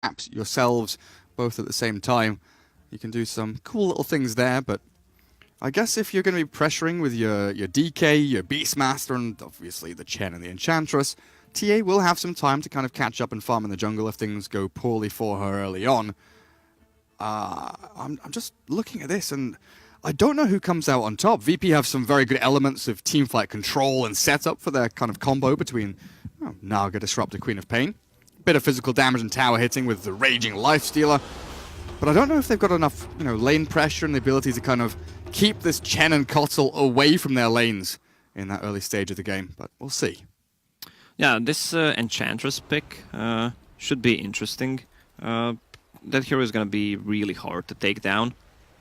perhaps yourselves both at the same time. You can do some cool little things there, but I guess if you're going to be pressuring with your DK, your Beastmaster, and obviously the Chen and the Enchantress, TA will have some time to kind of catch up and farm in the jungle if things go poorly for her early on. I'm just looking at this, and I don't know who comes out on top. VP have some very good elements of teamfight control and setup for their kind of combo between Naga, Disruptor, Queen of Pain. Bit of physical damage and tower hitting with the Raging Lifestealer. But I don't know if they've got enough, lane pressure and the ability to kind of keep this Chen and KOTOWICE away from their lanes in that early stage of the game. But we'll see. Yeah, this Enchantress pick should be interesting. That hero is going to be really hard to take down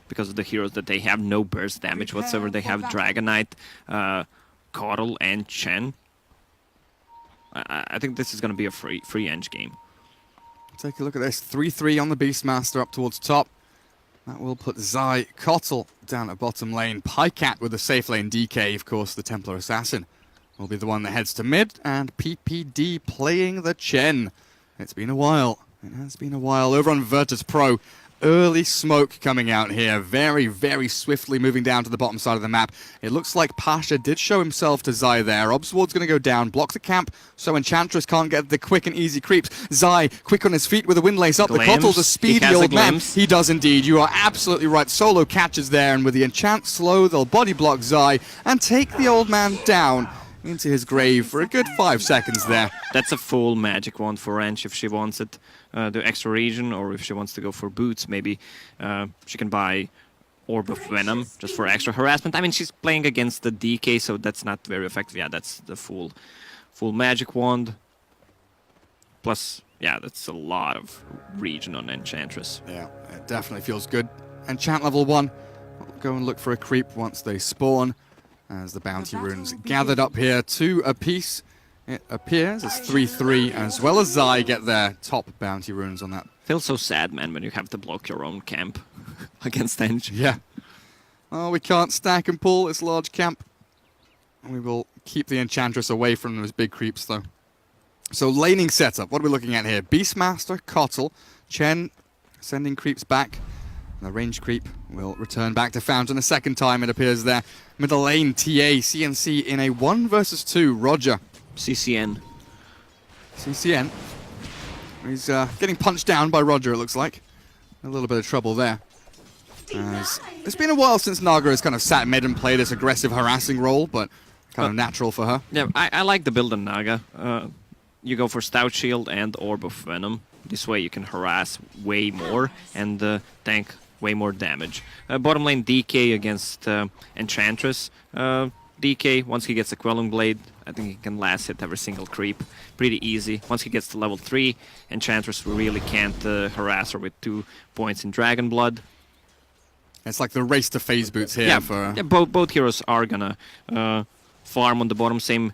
because of the heroes that they have no burst damage whatsoever. They have Dragon Knight, KOTOWICE, and Chen. I think this is going to be a free Eng game. Take a look at this. 3-3 on the Beastmaster up towards top. That will put Zai, KOTOWICE down at bottom lane. Pycat with the safe lane DK, of course, the Templar Assassin, will be the one that heads to mid. And PPD playing the Chen. It's been a while. It has been a while. Over on Virtus.Pro, early smoke coming out here. Very, very swiftly moving down to the bottom side of the map. It looks like Pasha did show himself to Zai there. Obsword's going to go down, block the camp, so Enchantress can't get the quick and easy creeps. Zai, quick on his feet with a windlace up. The KOTOWICE's a speedy old man. He does indeed. You are absolutely right. Solo catches there, and with the enchant slow, they'll body block Zai and take the old man down into his grave for a good 5 seconds there. That's a full magic wand for Eng if she wants it. The extra region, or if she wants to go for boots, maybe she can buy Orb of Venom just for extra harassment. I mean, she's playing against the DK, so that's not very effective. Yeah, that's the full magic wand. Plus, yeah, that's a lot of region on Enchantress. Yeah, it definitely feels good. Enchant level 1. We'll go and look for a creep once they spawn. As the bounty runes gathered up here, 2 apiece. It appears it's 3-3, as well as Zai get their top bounty runes on that. Feels so sad, man, when you have to block your own camp against Eng. Yeah. Oh, we can't stack and pull this large camp. We will keep the Enchantress away from those big creeps, though. So, laning setup. What are we looking at here? Beastmaster, KOTOWICE, Chen sending creeps back. The range creep will return back to Fountain a second time, it appears there. Middle lane, TA, CNC in a 1 versus 2. Roger. CCN. CCN. He's getting punched down by Roger, it looks like. A little bit of trouble there. It's been a while since Naga has kind of sat mid and played this aggressive harassing role, but kind of natural for her. Yeah, I like the build on Naga. You go for Stout Shield and Orb of Venom. This way you can harass way more and tank way more damage. Bottom lane DK against Enchantress. DK, once he gets a Quelling Blade, I think he can last hit every single creep. Pretty easy. Once he gets to level 3, Enchantress really can't harass her with 2 points in Dragon Blood. It's like the race to phase boots here. Yeah, both heroes are gonna farm on the bottom, same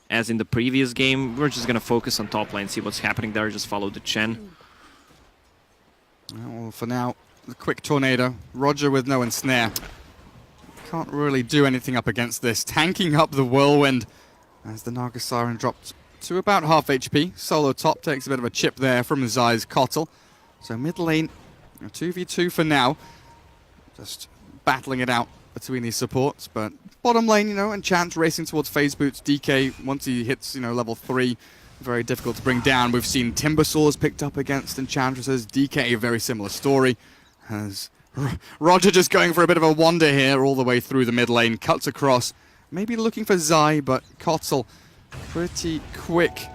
as in the previous game. We're just gonna focus on top lane, see what's happening there, just follow the Chen. Well, for now, the quick tornado. Roger with no ensnare. Can't really do anything up against this. Tanking up the whirlwind as the Naga Siren dropped to about half HP. Solo top takes a bit of a chip there from Zai's KOTOWICE. So mid lane, a 2v2 for now. Just battling it out between these supports. But bottom lane, Enchant racing towards phase boots. DK, once he hits, level 3, very difficult to bring down. We've seen Timber Saws picked up against Enchantresses. DK, a very similar story. Has Roger just going for a bit of a wander here all the way through the mid lane. Cuts across. Maybe looking for Zai, but KOTOWICE pretty quick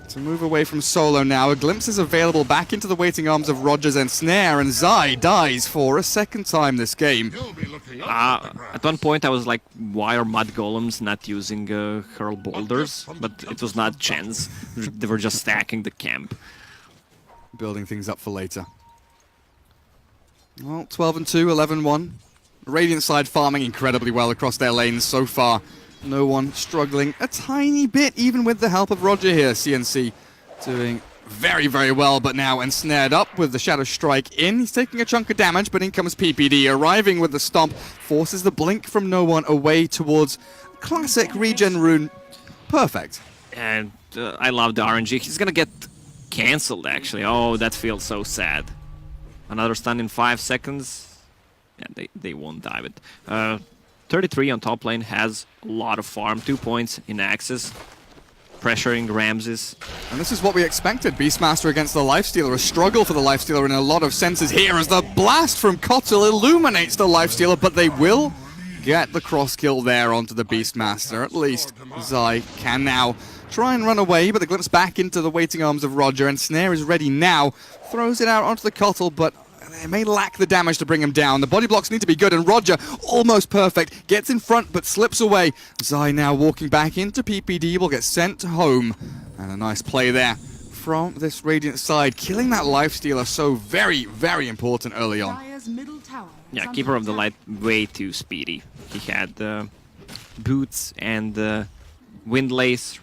to move away from Solo now. A glimpse is available back into the waiting arms of Roger's ensnare, and Zai dies for a second time this game. At one point I was like, why are Mud Golems not using Hurl Boulders? But it was not Chen's. They were just stacking the camp. Building things up for later. Well, 12-2, 11-1. Radiant side farming incredibly well across their lanes so far. No one struggling a tiny bit, even with the help of Roger here. CNC doing very, very well, but now ensnared up with the Shadow Strike in. He's taking a chunk of damage, but in comes PPD, arriving with the Stomp. Forces the Blink from no one away towards classic regen rune. Perfect. And I love the RNG. He's gonna get cancelled, actually. Oh, that feels so sad. Another stun in 5 seconds. Yeah, they won't dive it. 33 on top lane has a lot of farm. 2 points in Axis. Pressuring Ramses. And this is what we expected. Beastmaster against the Lifestealer. A struggle for the Lifestealer in a lot of senses here as the blast from Kotal illuminates the Lifestealer, but they will get the cross kill there onto the Beastmaster. At least Zai can now try and run away, but the glimpse back into the waiting arms of Roger, and Snare is ready now. Throws it out onto the Kotal, but they may lack the damage to bring him down. The body blocks need to be good, and Roger, almost perfect, gets in front but slips away. Zai now walking back into PPD, will get sent home. And a nice play there from this Radiant side, killing that Lifestealer, so very, very important early on. Yeah, Keeper of the Light way too speedy. He had boots and Windlace,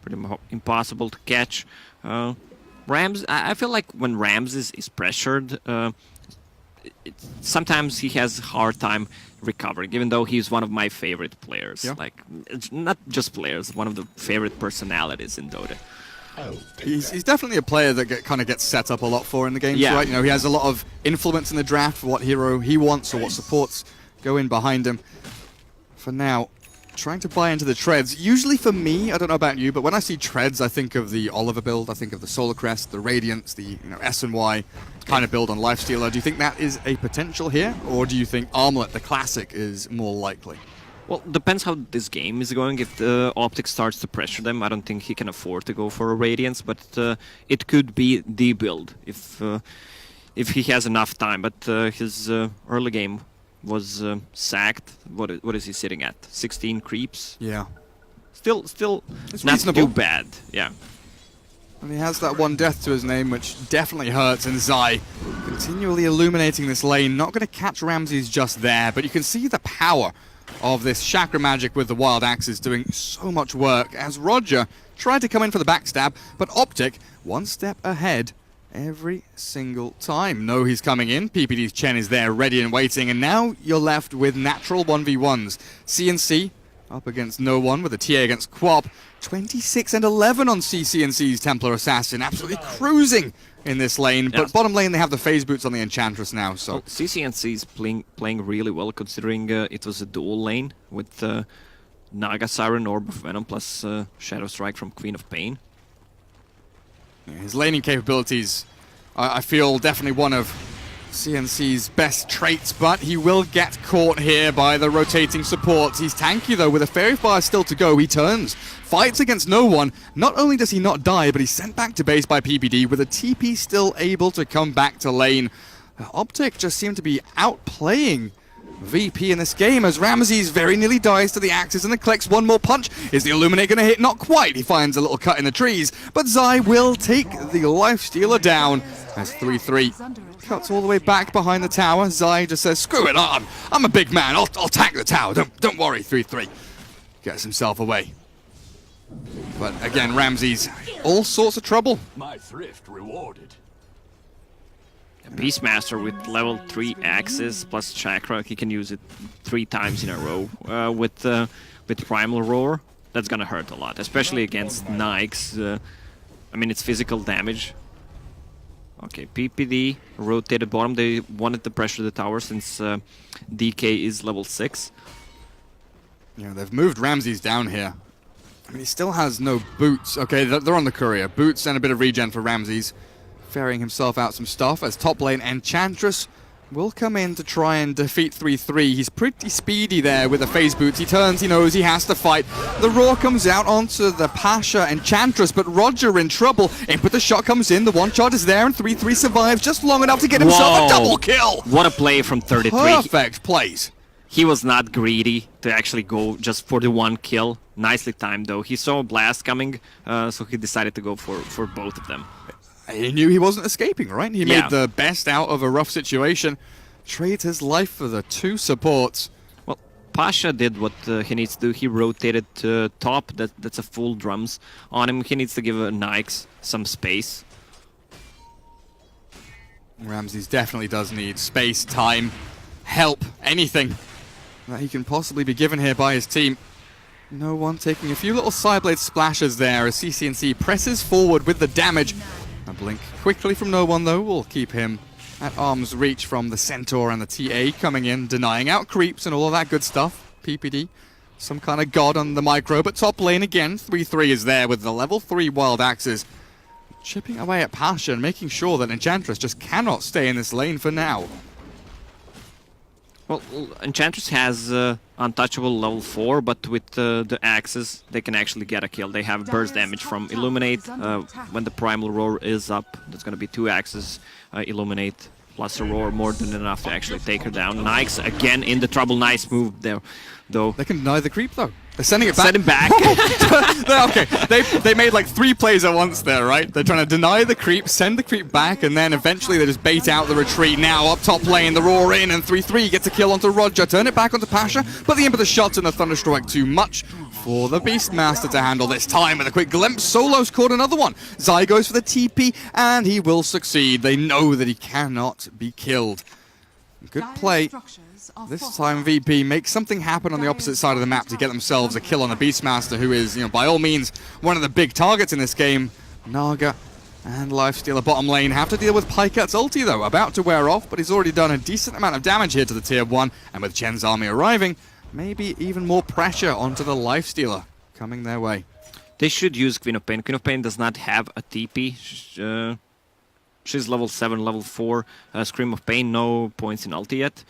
pretty impossible to catch. I feel like when Ramses is pressured, sometimes he has a hard time recovering, even though he's one of my favorite players. Yeah. Like, it's not just players, one of the favorite personalities in Dota. He's definitely a player that kind of gets set up a lot for in the games, Yeah. right? You know, he has a lot of influence in the draft for what hero he wants or what supports go in behind him. For now, trying to buy into the treads. Usually for me, I don't know about you, but when I see treads, I think of the Oliver build, I think of the Solar Crest, the Radiance, the S and Y kind of build on Lifestealer. Do you think that is a potential here, or do you think Armlet, the classic, is more likely? Well, depends how this game is going. If the Optic starts to pressure them, I don't think he can afford to go for a Radiance, but it could be the build if he has enough time. But his early game was sacked. What is he sitting at? 16 creeps? Yeah. Still It's not reasonable. too bad. Yeah. And he has that one death to his name, which definitely hurts, and Zai continually illuminating this lane. Not going to catch Ramses just there, but you can see the power of this chakra magic with the wild axes doing so much work as Roger tried to come in for the backstab, but Optic one step ahead every single time. No, he's coming in. PPD's Chen is there ready and waiting, and now you're left with natural 1v1s. CNC up against no one with a TA against Quap. 26 and 11 on CCNC's Templar Assassin. Absolutely cruising in this lane, but bottom lane they have the phase boots on the Enchantress now. So well, CCNC is playing really well considering it was a dual lane with Naga Siren, Orb of Venom plus Shadow Strike from Queen of Pain. yeah, his laning capabilities, I feel, definitely one of CNC's best traits, but he will get caught here by the rotating supports. He's tanky though, with a Fairy Fire still to go. He turns, fights against no one. Not only does he not die, but he's sent back to base by PPD with a TP still able to come back to lane. Optic just seem to be outplaying VP in this game as Ramses very nearly dies to the axes and then collects one more punch. Is the Illuminate going to hit? Not quite. He finds a little cut in the trees, but Zai will take the Lifestealer down as 3-3 cuts all the way back behind the tower. Zai just says, screw it, I'm a big man. I'll tank the tower. Don't worry. 3-3 gets himself away. But again, Ramses, all sorts of trouble. My thrift rewarded. Beastmaster with level 3 axes plus chakra, he can use it 3 times in a row. With Primal Roar, that's gonna hurt a lot, especially against Nikes. I mean, it's physical damage. Okay, PPD rotated bottom. They wanted to pressure the tower since DK is level 6. Yeah, they've moved Ramses down here. I mean, he still has no boots. Okay, they're on the courier. Boots and a bit of regen for Ramses. Ferrying himself out some stuff as top lane Enchantress will come in to try and defeat 3-3. He's pretty speedy there with the phase boots. He turns, he knows he has to fight. The roar comes out onto the Pasha Enchantress, but Roger in trouble. Input the shot comes in, the one shot is there, and 3-3 survives just long enough to get himself a double kill. What a play from 33. Perfect plays. He was not greedy to actually go just for the one kill. Nicely timed though. He saw a blast coming, so he decided to go for both of them. He knew he wasn't escaping, right? He Yeah. made the best out of a rough situation. Trades his life for the 2 supports. Well, Pasha did what he needs to do. He rotated to top. That's a full drums on him. He needs to give Nikes some space. Ramses definitely does need space, time, help, anything that he can possibly be given here by his team. No one taking a few little Sideblade splashes there as CCNC presses forward with the damage. A blink quickly from no one, though, will keep him at arm's reach from the Centaur and the TA coming in, denying out creeps and all of that good stuff. PPD, some kind of god on the micro, but top lane again. 3-3 is there with the level 3 wild axes. Chipping away at Pasha and making sure that Enchantress just cannot stay in this lane for now. Well, Enchantress has untouchable level 4, but with the axes, they can actually get a kill. They have burst damage from Illuminate. When the Primal Roar is up, there's going to be 2 axes. Illuminate plus a Roar, more than enough to actually take her down. Nikes again in the trouble. Nice move there, though. They can deny the creep, though. They're sending it back. Send him back. Okay, they made like 3 plays at once there, right? They're trying to deny the creep, send the creep back, and then eventually they just bait out the retreat. Now up top lane, the Roar in, and 3-3 gets a kill onto Roger. Turn it back onto Pasha, but the impetus shots and the Thunderstrike too much for the Beastmaster to handle this time. With a quick glimpse, Solo's caught another one. Zai goes for the TP, and he will succeed. They know that he cannot be killed. Good play. This time VP makes something happen on the opposite side of the map to get themselves a kill on the Beastmaster, who is, by all means, one of the big targets in this game. Naga and Lifestealer bottom lane have to deal with Pykat's ulti, though, about to wear off, but he's already done a decent amount of damage here to the tier 1, and with Chen's army arriving, maybe even more pressure onto the Lifestealer coming their way. They should use Queen of Pain. Queen of Pain does not have a TP. She's level 7, level 4. Scream of Pain, no points in ulti yet.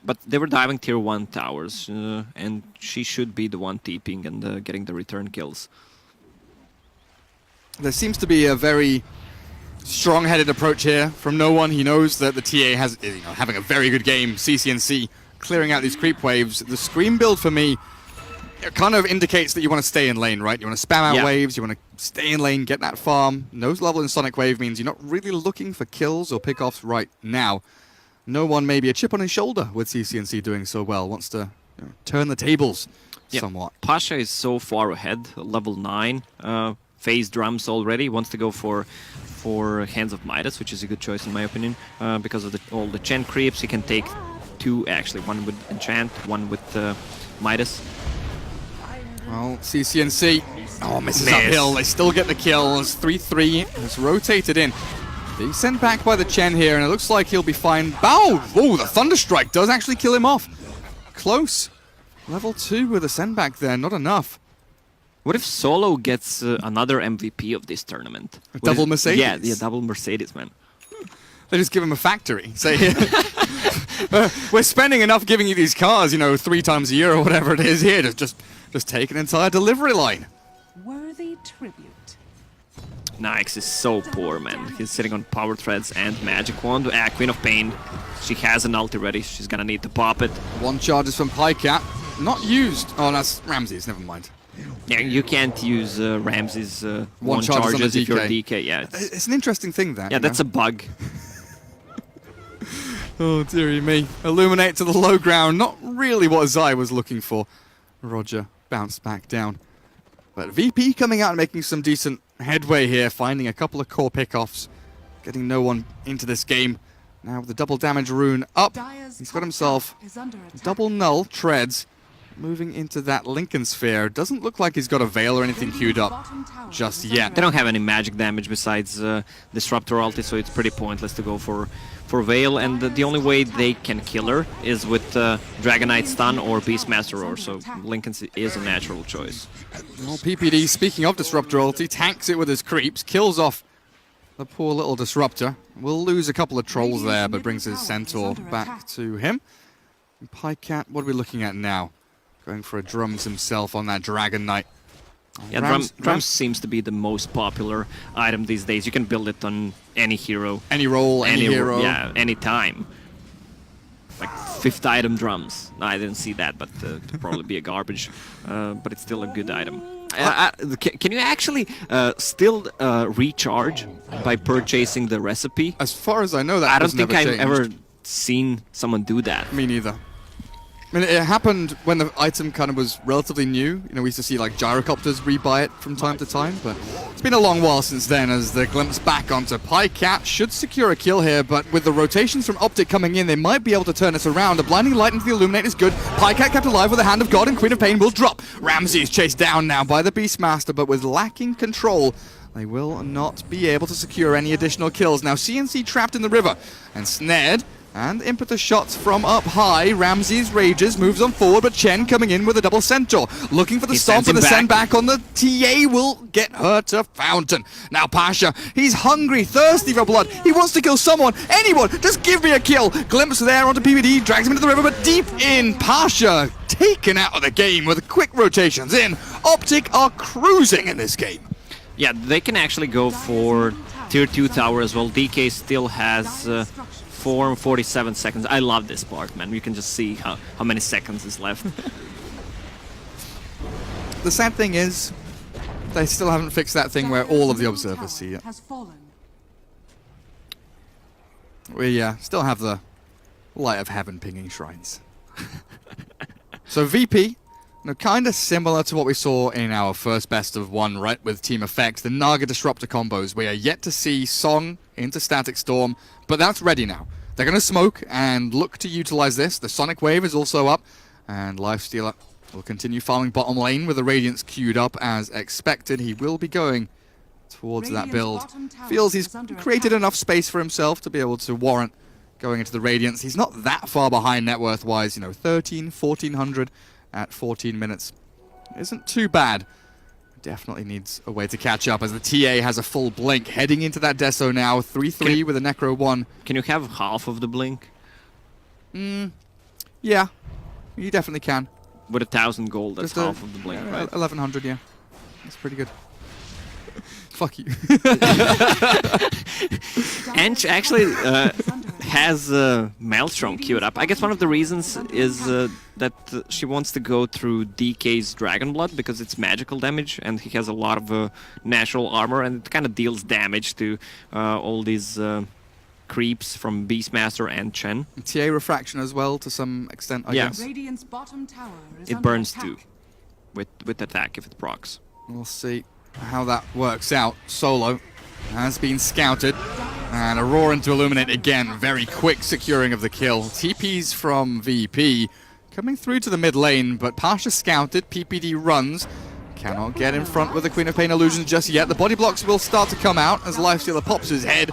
But they were diving tier 1 towers, and she should be the one TPing and getting the return kills. There seems to be a very strong-headed approach here from no one. He knows that the TA has, having a very good game. CCNC clearing out these creep waves. The Scream build for me, it kind of indicates that you want to stay in lane, right? You want to spam out waves, you want to stay in lane, get that farm. Nose level in Sonic Wave means you're not really looking for kills or pickoffs right now. No one, maybe a chip on his shoulder with CCNC doing so well, wants to turn the tables somewhat. Pasha is so far ahead, level 9, phase drums already, wants to go for Hands of Midas, which is a good choice in my opinion, because of all the Chen creeps. He can take 2 actually, one with Enchant, one with Midas. Well, CCNC, misses uphill, they still get the kill as 3-3 has rotated in. Being sent back by the Chen here, and it looks like he'll be fine. Oh, the Thunderstrike does actually kill him off. Close. Level 2 with a send back there, not enough. What if Solo gets another MVP of this tournament? A double Mercedes? Yeah, double Mercedes, man. They just give him a factory. Say, we're spending enough giving you these cars, 3 times a year or whatever it is here. Just take an entire delivery line. Worthy tribute. Nyx is so poor, man. He's sitting on Power Threads and Magic Wand. Queen of Pain. She has an ulti ready. She's gonna need to pop it. 1 charges from Pycat. Not used. Oh, that's Ramses. Never mind. Yeah, you can't use Ramses 1 charges if you're DK. Yeah, it's an interesting thing, that. Yeah, that's a bug. Oh, dearie me. Illuminate to the low ground. Not really what Zai was looking for. Roger bounced back down. But VP coming out and making some decent headway here, finding a couple of core pickoffs, getting no one into this game. Now with the double damage rune up, he's got himself double null treads, moving into that Lincoln sphere. Doesn't look like he's got a veil or anything queued up just yet. They don't have any magic damage besides Disruptor ulti, so it's pretty pointless to go for Veil, and the only way they can kill her is with Dragonite Stun or Beastmaster Roar, so Lincoln is a natural choice. Well, PPD, speaking of Disruptor ulti, tanks it with his creeps, kills off the poor little Disruptor. Will lose a couple of trolls there, but brings his Centaur back to him. And Pycat, what are we looking at now? Going for a Drums himself on that Dragon Knight. Yeah, drums seems to be the most popular item these days. You can build it on any hero. Any role, any hero. Yeah, any time. Like 5th item drums. No, I didn't see that, but it'll probably be a garbage. But it's still a good item. Can you actually still recharge by purchasing the recipe? As far as I know, that I don't think I've changed. ever seen someone do that. Me neither. I mean, it happened when the item kind of was relatively new. We used to see like gyrocopters rebuy it from time to time, but it's been a long while since then as the glimpse back onto Pycat should secure a kill here, but with the rotations from Optic coming in, they might be able to turn this around. A blinding light into the Illuminate is good. Pycat kept alive with the Hand of God, and Queen of Pain will drop. Ramsey is chased down now by the Beastmaster, but with lacking control, they will not be able to secure any additional kills. Now CNC trapped in the river and snared, and impetus shots from up high. Ramses rages, moves on forward, but Chen coming in with a double centaur, looking for the stomp, and the send back on the TA will get her to Fountain. Now Pasha, he's hungry, thirsty for blood. He wants to kill someone, anyone, just give me a kill. Glimpse there onto PPD, drags him into the river, but deep in. Pasha taken out of the game with quick rotations in. Optic are cruising in this game. Yeah, they can actually go for tier 2 tower as well. DK still has 4 and 47 seconds. I love this part, man. You can just see how many seconds is left. The sad thing is, they still haven't fixed that thing where all of the observers see it. We still have the light of heaven pinging shrines. So VP, kind of similar to what we saw in our first best of one, right, with Team Effect, the Naga Disruptor combos. We are yet to see Song into Static Storm, but that's ready now. They're going to smoke and look to utilize this. The Sonic Wave is also up, and Lifestealer will continue farming bottom lane with the Radiance queued up as expected. He will be going towards that build. Feels he's created enough space for himself to be able to warrant going into the Radiance. He's not that far behind net worth-wise, 1400 at 14 minutes. Isn't too bad. Definitely needs a way to catch up as the TA has a full blink heading into that Deso now. 3-3 with a Necro 1. Can you have half of the blink? Yeah, you definitely can. With 1,000 gold, that's Just half of the blink, right? 1100, yeah. That's pretty good. Fuck you. Ench actually has Maelstrom queued up. I guess one of the reasons is that she wants to go through DK's Dragon Blood because it's magical damage and he has a lot of natural armor and it kind of deals damage to all these creeps from Beastmaster and Chen. TA Refraction as well to some extent, I guess. Radiant's bottom tower is It burns too with attack if it procs. We'll see how that works out. Solo has been scouted, and a roar into Illuminate again. Very quick securing of the kill. TPs from VP coming through to the mid lane, but Pasha scouted. PPD runs. Cannot get in front with the Queen of Pain illusions just yet. The body blocks will start to come out as Lifestealer pops his head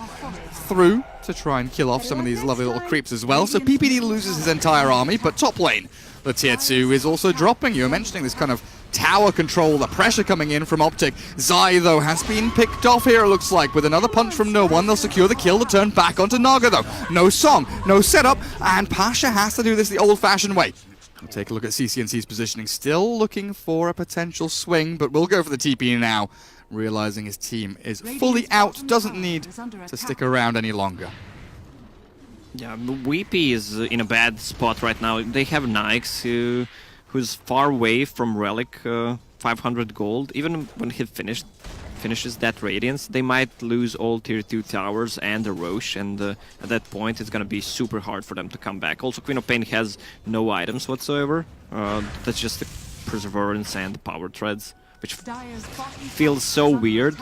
through to try and kill off some of these lovely little creeps as well. So PPD loses his entire army, but top lane, the tier 2 is also dropping. You were mentioning this kind of tower control, the pressure coming in from Optic. Zai, though, has been picked off here, it looks like. With another punch from no one, they'll secure the kill to turn back onto Naga, though. No Song, no setup, and Pasha has to do this the old-fashioned way. We'll take a look at CCNC's positioning. Still looking for a potential swing, but we'll go for the TP now, realizing his team is fully out, doesn't need to stick around any longer. Yeah, WP is in a bad spot right now. They have Nyx, who's far away from Relic, 500 gold. Even when he finishes that Radiance, they might lose all tier 2 towers and the Roche, and at that point it's gonna be super hard for them to come back. Also, Queen of Pain has no items whatsoever. That's just the Perseverance and the Power Treads, which feels so weird.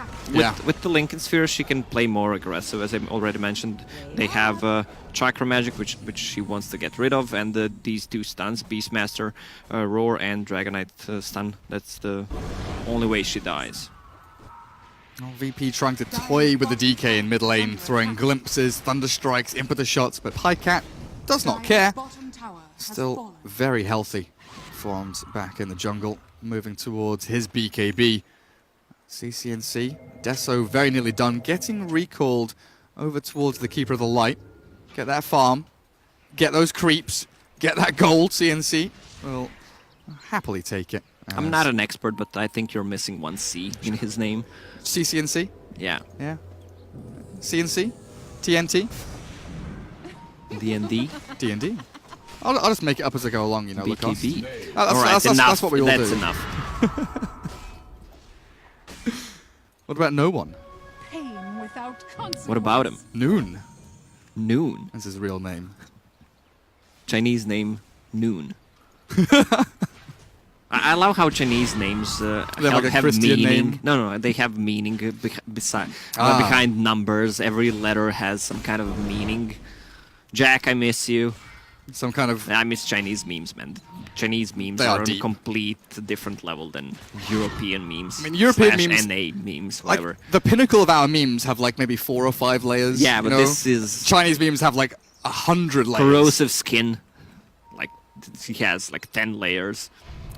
With the Lincoln Sphere, she can play more aggressive, as I already mentioned. They have Chakra Magic, which she wants to get rid of, and these two stuns, Beastmaster, Roar, and Dragonite stun. That's the only way she dies. VP trying to toy with the DK in mid lane, throwing glimpses, thunder strikes, impetus shots, but Pycat does not care. Still very healthy. Forms back in the jungle, moving towards his BKB. CCNC, Deso very nearly done, getting recalled over towards the Keeper of the Light. Get that farm, get those creeps, get that gold. CNC will happily take it. I'm not an expert, but I think you're missing one C in his name. CCNC? Yeah. Yeah. CNC? TNT? DND? DND. I'll just make it up as I go along, BKB. That's what we all do. That's enough. What about no one? Pain without consequence. What about him? Noon. Noon. That's his real name. Chinese name, Noon. I love how Chinese names like a have Christian meaning. name. No, they have meaning behind numbers. Every letter has some kind of meaning. Jack, I miss you. Some kind of... I miss Chinese memes, man. Chinese memes They are are on a deep. complete different level than European memes. I mean, European slash memes- NA memes, Like, whatever. the pinnacle of our memes have like maybe 4 or 5 layers. Yeah, you but know? this is Chinese memes have like 100 layers. corrosive skin. Like, he has like 10 layers.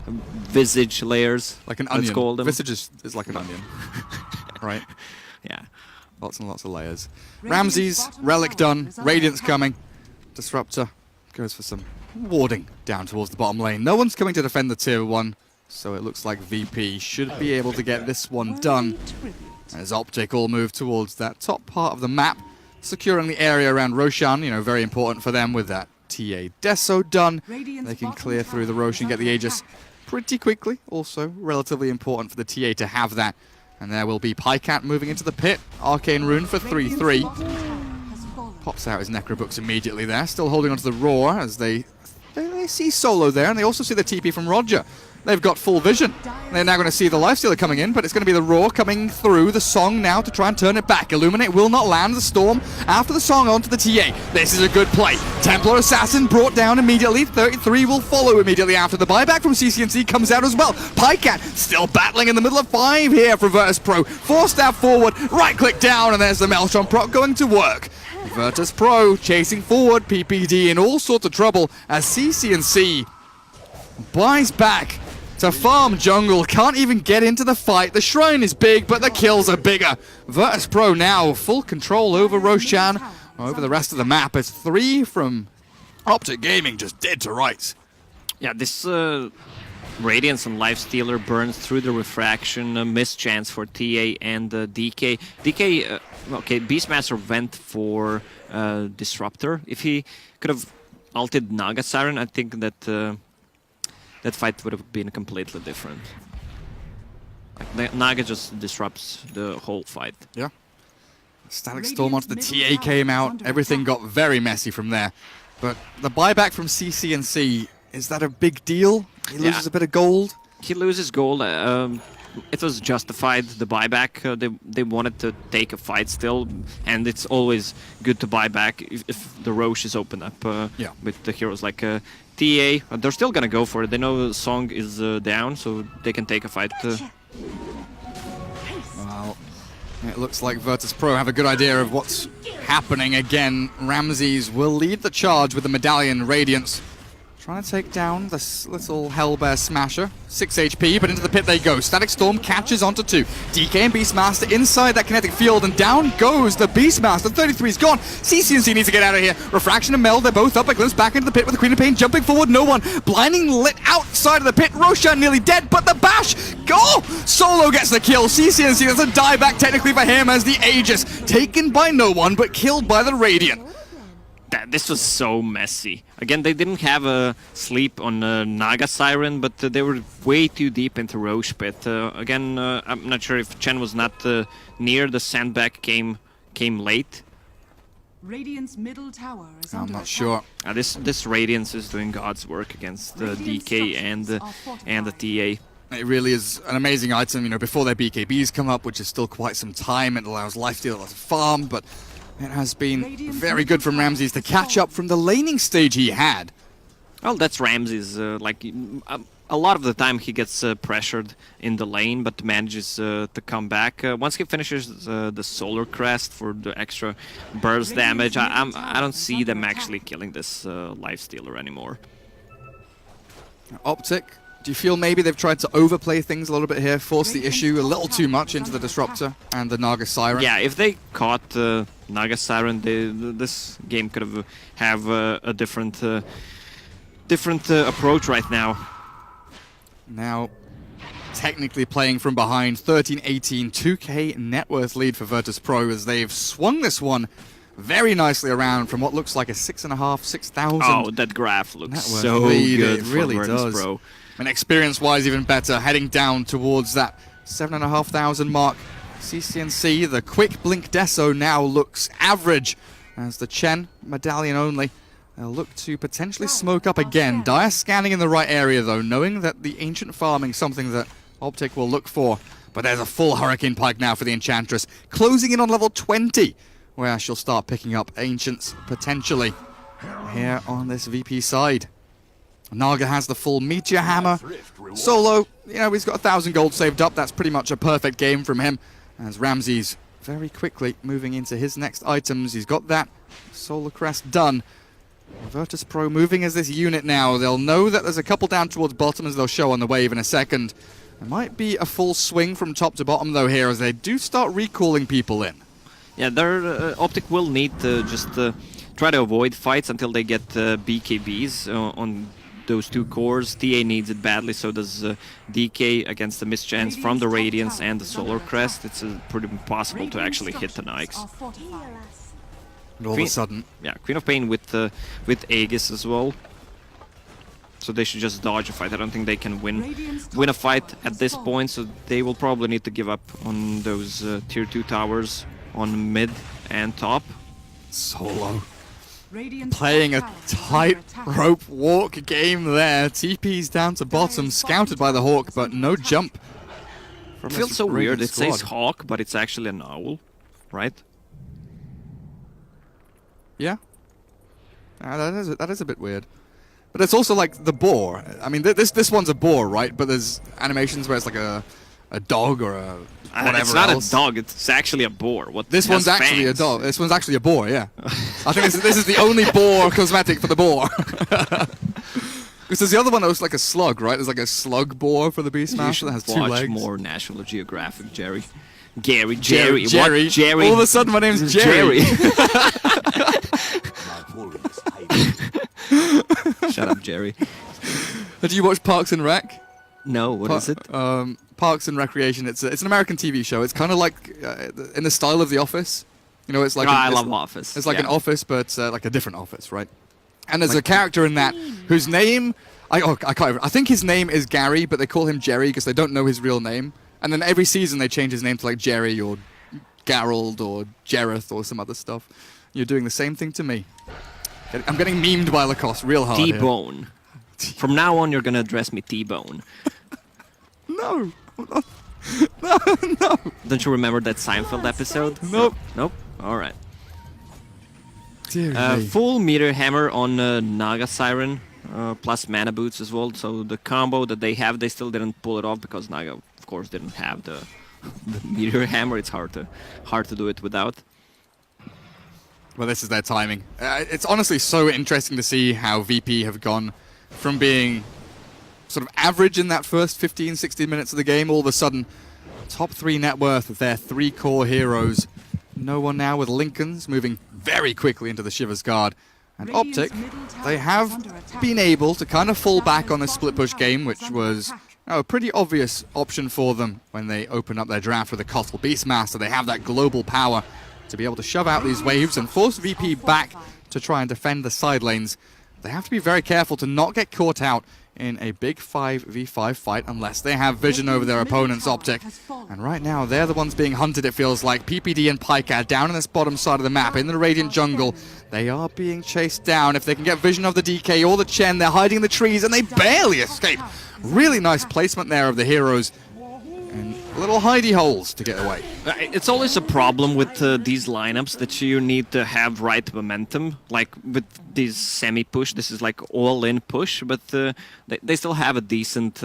Visage layers. Like an let's onion. call them. Visage is like an onion. Right? Yeah. Lots and lots of layers. Radiant's Ramses, bottom Relic tower done. is under Radiant's attack. coming. Disruptor goes for some warding down towards the bottom lane. No one's coming to defend the tier 1, so it looks like VP should be able to get this one done. As Optic all move towards that top part of the map, securing the area around Roshan, you know, very important for them with that TA Deso done. Radiant's They can bottom clear through the tower Roshan, is get the under Aegis attack. pretty quickly. Also, relatively important for the TA to have that. And there will be Pycat moving into the pit. Arcane Rune for 3-3. Pops out his Necrobooks immediately there, still holding onto the Roar as they see Solo there, and they also see the TP from Roger. They've got full vision. They're now going to see the Lifestealer coming in, but it's going to be the Roar coming through the Song now to try and turn it back. Illuminate will not land the Storm after the Song onto the TA. This is a good play. Templar Assassin brought down immediately. 33 will follow immediately after. The buyback from CCNC comes out as well. Pycat still battling in the middle of 5 here for Virtus.Pro. 4-stab forward, right-click down, and there's the Maelstrom proc going to work. Virtus.Pro chasing forward, PPD in all sorts of trouble as CCNC buys back to farm jungle, can't even get into the fight. The shrine is big, but the kills are bigger. Virtus.Pro now full control over Roshan, over the rest of the map. It's 3 from Optic Gaming, just dead to rights. Yeah, this Radiance and Lifestealer burns through the refraction, a missed chance for TA and DK. DK, okay, Beastmaster went for Disruptor. If he could have ulted Naga Siren, I think that that fight would have been completely different. Like, Naga just disrupts the whole fight. Yeah. Static Storm onto the TA came out. Everything got very messy from there. But the buyback from CCNC, is that a big deal? He loses a bit of gold? He loses gold. It was justified, the buyback. They wanted to take a fight still, and it's always good to buy back if the Roche is open up with the heroes like TA. They're still gonna go for it. They know the Song is down, so they can take a fight. Well, it looks like Virtus.Pro have a good idea of what's happening again. Ramses will lead the charge with the Medallion Radiance. Trying to take down this little Hellbear Smasher. 6 HP, but into the pit they go. Static Storm catches onto 2. DK and Beastmaster inside that kinetic field, and down goes the Beastmaster. 33's gone. CCNC needs to get out of here. Refraction and Mel, they're both up. A glimpse back into the pit with the Queen of Pain jumping forward. No one. Blinding lit outside of the pit. Roshan nearly dead, but the bash. Go! Solo gets the kill. CCNC, that's a dieback technically for him as the Aegis. Taken by no one, but killed by the Radiant. This was so messy. Again, they didn't have a sleep on Naga Siren, but they were way too deep into Roche Pit. Again, I'm not sure if Chen was not near. The sandbag came late. Radiant's middle tower is I'm under not attack. sure. This Radiance is doing God's work against DK and the TA. It really is an amazing item, you know, before their BKBs come up, which is still quite some time. It allows Lifestealer to farm, but it has been very good from Ramses to catch up from the laning stage he had. Well, that's Ramses. Like a lot of the time, he gets pressured in the lane, but manages to come back. Once he finishes the Solar Crest for the extra burst damage, I don't see them actually killing this Lifestealer anymore. Optic, do you feel maybe they've tried to overplay things a little bit here, force the issue a little too much into the Disruptor and the Naga Siren? Yeah, if they caught Naga Siren, this game could have a different approach right now. Now, technically playing from behind, 13-18, 2k net worth lead for Virtus.Pro as they've swung this one very nicely around from what looks like a 6,500, 6,000. Oh, that graph looks net worth so lead. good It really for does. Virtus.Pro. And experience-wise, even better, heading down towards that 7,500 mark. CCNC, the quick blink Deso now looks average as the Chen medallion only. They'll look to potentially smoke up again. Dire scanning in the right area though, knowing that the ancient farming something that Optic will look for. But there's a full Hurricane Pike now for the Enchantress, closing in on level 20, where she'll start picking up ancients potentially. here on this VP side. Naga has the full Meteor Hammer. Solo, you know, he's got 1,000 gold saved up. That's pretty much a perfect game from him. As Ramsey's very quickly moving into his next items. He's got that Solar Crest done. Virtus.Pro moving as this unit now. They'll know that there's a couple down towards bottom, as they'll show on the wave in a second. There might be a full swing from top to bottom, though, here, as they do start recalling people in. Yeah, their Optic will need to just try to avoid fights until they get BKBs on those two cores. TA needs it badly, so does DK against the mischance from the Radiance and the Solar Crest. It's pretty impossible to actually hit the Nikes. And all of a sudden... Yeah, Queen of Pain with Aegis as well. So they should just dodge a fight. I don't think they can win a fight at this point, so they will probably need to give up on those tier 2 towers on mid and top. Solo playing a tight-rope walk game there. TP's down to bottom, scouted by the Hawk, but no jump. It feels so weird. It says Hawk, but it's actually an owl, right? Yeah. That is a bit weird. But it's also like the boar. I mean, this one's a boar, right? But there's animations where it's like a dog or a whatever It's not else. a dog, it's actually a boar. This one's actually a dog. This one's actually a boar, yeah. I think this is the only boar cosmetic for the boar. Because there's the other one that looks like a slug, right? There's like a slug boar for the Beastmaster that has 2 legs. Watch more National Geographic, Jerry. Jerry. Jerry. What? Jerry. All of a sudden my name's Jerry. Shut up, Jerry. Did you watch Parks and Rec? No, what is it? Parks and Recreation. It's an American TV show. It's kind of like in the style of The Office. You know, it's like I love Office. It's like an office, but like a different office, right? And there's a character in that whose name I can't. I think his name is Gary, but they call him Jerry because they don't know his real name. And then every season they change his name to like Jerry or Gerald or Jareth or some other stuff. You're doing the same thing to me. I'm getting memed by Lacoste real hard. T-Bone. From now on, you're gonna address me T-Bone. No. Don't you remember that Seinfeld episode? Nope. Nope? Alright. Dear me. Full Meteor Hammer on Naga Siren, plus Mana Boots as well. So the combo that they have, they still didn't pull it off because Naga, of course, didn't have the Meteor Hammer. It's hard to do it without. Well, this is their timing. It's honestly so interesting to see how VP have gone from being sort of average in that first 15, 16 minutes of the game, all of a sudden, top 3 net worth of their 3 core heroes. No one now with Lincolns, moving very quickly into the Shiver's Guard. And Optic, they have been able to kind of fall back on this split push game, which was a pretty obvious option for them when they open up their draft with a Kotal Beastmaster. They have that global power to be able to shove out these waves and force VP back to try and defend the side lanes. They have to be very careful to not get caught out in a big 5v5 fight unless they have vision over their opponent's Optic. And right now, they're the ones being hunted, it feels like. PPD and Pika down in this bottom side of the map, in the Radiant jungle. They are being chased down. If they can get vision of the DK or the Chen, they're hiding in the trees, and they barely escape. Really nice placement there of the heroes. And little hidey holes to get away. It's always a problem with these lineups that you need to have right momentum. Like with this semi-push, this is like all-in push, but they still have a decent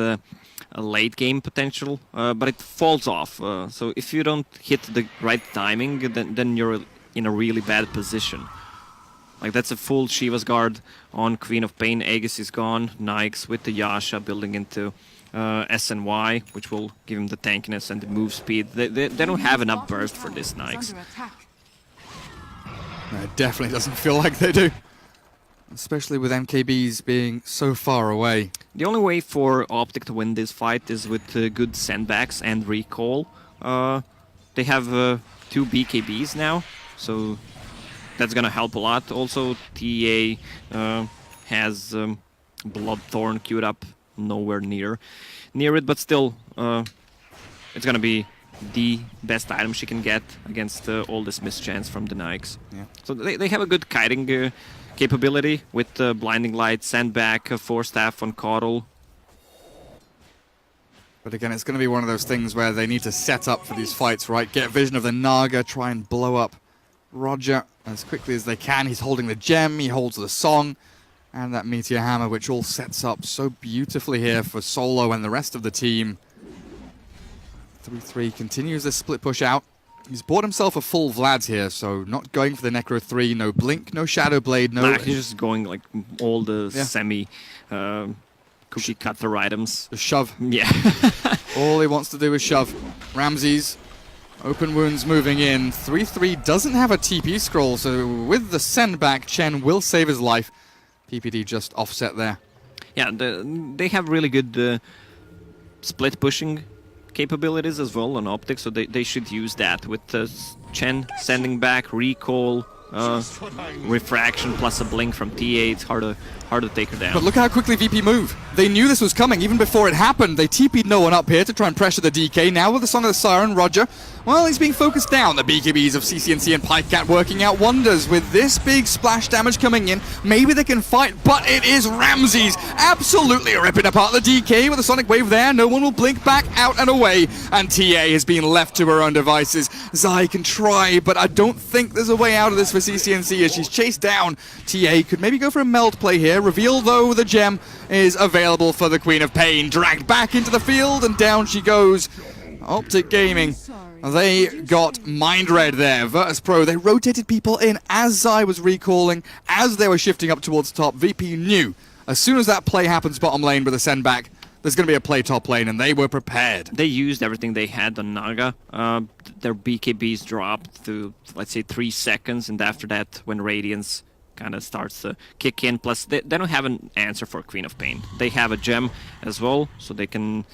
late game potential, but it falls off. So if you don't hit the right timing, then you're in a really bad position. Like that's a full Shiva's Guard on Queen of Pain. Aegis is gone. Nikes with the Yasha building into SNY, which will give him the tankiness and the move speed. They don't have enough burst for this Nikes. It definitely doesn't feel like they do. Especially with MKBs being so far away. The only way for Optic to win this fight is with good sandbags and recall. They have 2 BKBs now, so that's gonna help a lot. Also, TA has Bloodthorn queued up, nowhere near it, but still, it's gonna be the best item she can get against all this mischance from the Nikes. Yeah. So they have a good kiting capability with Blinding Light, Sandbag, Force Staff on Kotal. But again, it's going to be one of those things where they need to set up for these fights, right? Get vision of the Naga, try and blow up Roger, as quickly as they can, he's holding the gem, he holds the song, and that Meteor Hammer, which all sets up so beautifully here for Solo and the rest of the team. 3-3 continues this split push out. He's bought himself a full Vlad here, so not going for the Necro 3, no Blink, no Shadow Blade, no... Nah, he's just going like all the semi cookie cutter items. Just shove. Yeah. All he wants to do is shove. Ramses, open wounds moving in. 3-3 doesn't have a TP scroll, so with the send back, Chen will save his life. PPD just offset there. Yeah, they have really good split pushing capabilities as well on Optic, so they should use that with Chen sending back, recall, refraction plus a blink from TA. It's hard to take her down. But look how quickly VP move. They knew this was coming even before it happened. They TP'd no one up here to try and pressure the DK. Now with the Song of the Siren, Roger, well, he's being focused down. The BKBs of CCNC and Pikecat working out wonders. With this big splash damage coming in, maybe they can fight, but it is Ramses absolutely ripping apart the DK with a Sonic Wave there. No one will blink back, out and away, and TA has been left to her own devices. Zai can try, but I don't think there's a way out of this for CCNC as she's chased down. TA could maybe go for a meld play here. Reveal, though, the gem is available for the Queen of Pain. Dragged back into the field, and down she goes. Optic Gaming, they got mind read there. Virtus.Pro, they rotated people in as Zai was recalling, as they were shifting up towards top. VP knew as soon as that play happens bottom lane with a send back, there's going to be a play top lane, and they were prepared. They used everything they had on Naga. Their BKBs dropped to, let's say, 3 seconds, and after that, when Radiance kind of starts to kick in, plus they don't have an answer for Queen of Pain. They have a gem as well, so they can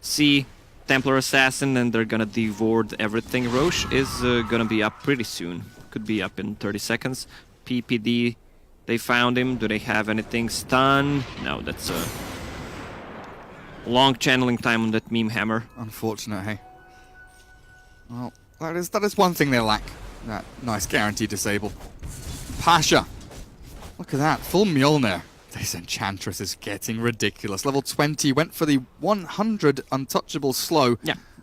see Templar Assassin, and they're gonna devour everything. Roche is gonna be up pretty soon. Could be up in 30 seconds. PPD, they found him. Do they have anything? Stun? No, that's a long channeling time on that meme hammer. Unfortunate, hey. Well, that is one thing they lack. That nice guaranteed disable. Pasha. Look at that. Full Mjolnir. This Enchantress is getting ridiculous. Level 20 went for the 100 untouchable slow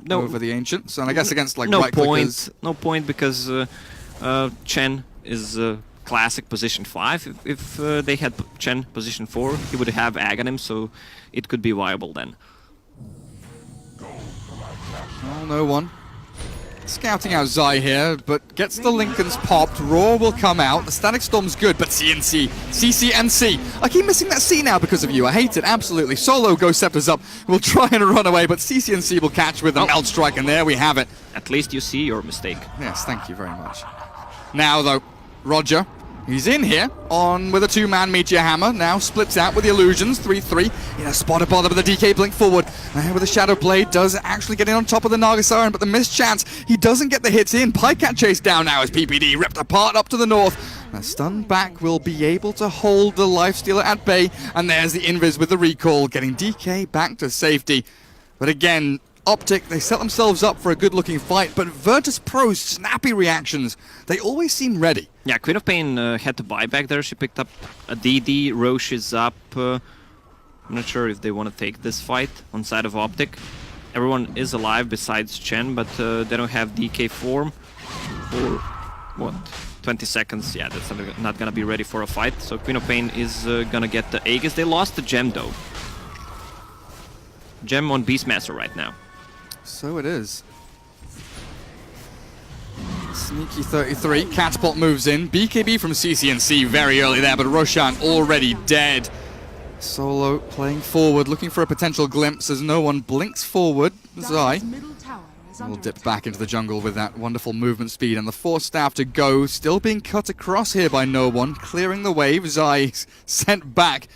over the Ancients. And I guess against like right clickers. No point because Chen is classic position 5. If they had Chen position 4, he would have Aghanim, so it could be viable then. Oh, no one. Scouting out Zai here, but gets the Lincolns popped. Roar will come out. The Static Storm's good, but CCNC. I keep missing that C now because of you. I hate it, absolutely. Solo Ghost Scepter's up. We'll try and run away, but CCNC will catch with a Meld Strike, and there we have it. At least you see your mistake. Yes, thank you very much. Now, though, Roger, he's in here on with a 2-man Meteor Hammer. Now splits out with the Illusions, 3-3. In a spot bother with the DK blink forward. With the Shadow Blade, does actually get in on top of the Naga Siren, but the missed chance, he doesn't get the hits in. Pikecat chased down now as PPD ripped apart up to the north. The stun back will be able to hold the Lifestealer at bay, and there's the Invis with the recall, getting DK back to safety. But again, Optic, they set themselves up for a good-looking fight, but Virtus.Pro's snappy reactions, they always seem ready. Yeah, Queen of Pain had to buy back there. She picked up a DD. Roche is up. I'm not sure if they want to take this fight on side of Optic. Everyone is alive besides Chen, but they don't have DK form for, what, 20 seconds. Yeah, that's not going to be ready for a fight. So Queen of Pain is going to get the Aegis. They lost the gem, though. Gem on Beastmaster right now. So it is. Sneaky 33. Catapult moves in. BKB from CCNC very early there, but Roshan already dead. Solo playing forward, looking for a potential glimpse as no one blinks forward. Zai will dip back into the jungle with that wonderful movement speed, and the Force Staff to go. Still being cut across here by no one. Clearing the wave. Zai sent back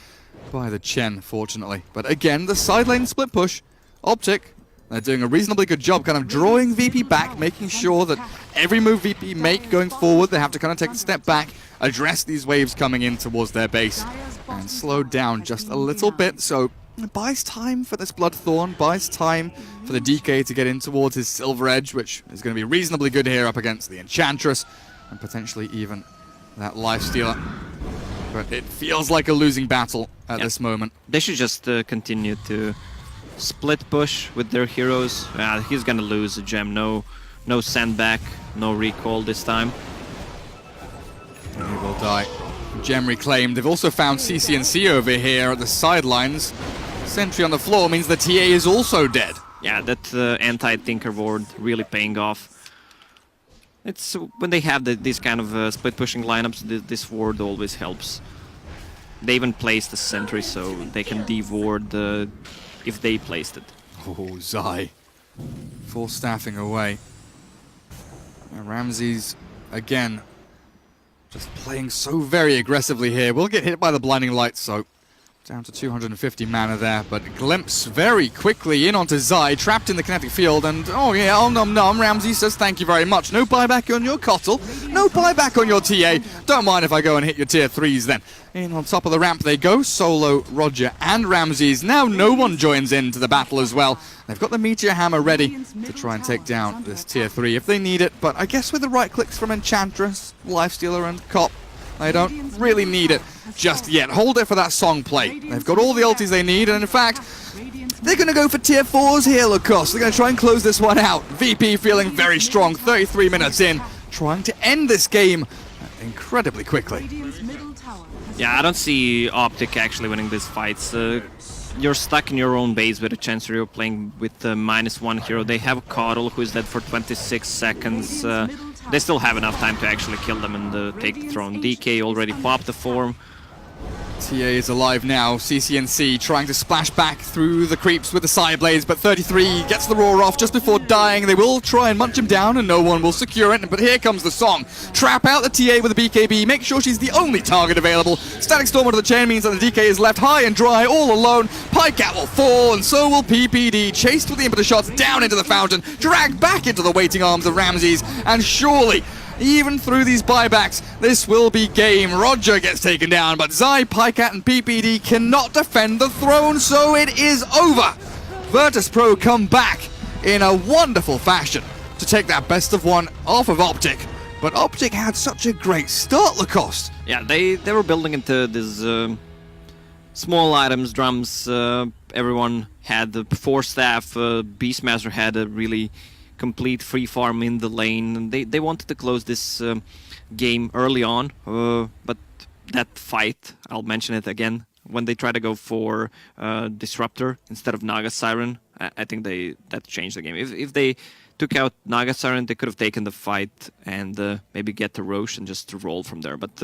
by the Chen, fortunately. But again, the side lane split push. Optic, they're doing a reasonably good job kind of drawing VP back, making sure that every move VP make going forward, they have to kind of take a step back, address these waves coming in towards their base, and slow down just a little bit. So it buys time for this Bloodthorn, buys time for the DK to get in towards his Silver Edge, which is going to be reasonably good here up against the Enchantress, and potentially even that Lifestealer. But it feels like a losing battle at this moment. They should just continue to split push with their heroes. He's gonna lose a gem. No send back, no recall this time. die. Gem reclaimed. They've also found CC&C over here at the sidelines. Sentry on the floor means the TA is also dead. Yeah, that anti-Tinker ward really paying off. It's when they have these kind of split pushing lineups, this ward always helps. They even placed the sentry so they can de-ward if they placed it. Oh, Zai. Full staffing away. And Ramses, again, just playing so very aggressively here. Will get hit by the blinding light, so down to 250 mana there, but glimpse very quickly in onto Zai, trapped in the kinetic field, and oh yeah, oh nom nom, Ramsey says thank you very much. No buyback on your Kotl, no buyback on your TA. Don't mind if I go and hit your tier 3s then. In on top of the ramp they go, Solo, Roger and Ramses. Now no one joins into the battle as well. They've got the Meteor Hammer ready to try and take down this tier 3 if they need it, but I guess with the right clicks from Enchantress, Lifestealer and Cop, they don't really need it just yet. Hold it for that song play. They've got all the ultis they need, and in fact, they're going to go for tier 4s here, Lacoste. They're going to try and close this one out. VP feeling very strong, 33 minutes in, trying to end this game incredibly quickly. Yeah, I don't see Optic actually winning these fights. You're stuck in your own base with a Chancery. You're playing with the -1 hero. They have KATOWICE who is dead for 26 seconds. They still have enough time to actually kill them and take the throne. DK already popped the form. TA is alive now. CC&C trying to splash back through the creeps with the Side Blades, but 33 gets the roar off just before dying. They will try and munch him down and no one will secure it, but here comes the song. Trap out the TA with a BKB, make sure she's the only target available. Static Storm onto the chain means that the DK is left high and dry all alone. Pycat will fall and so will PPD. Chased with the impetus shots down into the fountain, dragged back into the waiting arms of Ramses, and surely even through these buybacks, this will be game. Roger gets taken down, but Zai, Pycat, and PPD cannot defend the throne, so it is over. Virtus.Pro come back in a wonderful fashion to take that best of one off of Optic. But Optic had such a great start, Lacoste. Yeah, they were building into these small items, drums. Everyone had the 4 staff. Beastmaster had a really complete free farm in the lane, and they wanted to close this game early on, but that fight, I'll mention it again, when they try to go for Disruptor instead of Naga Siren, I think that changed the game. If they took out Naga Siren, they could have taken the fight and maybe get to Roche and just roll from there, but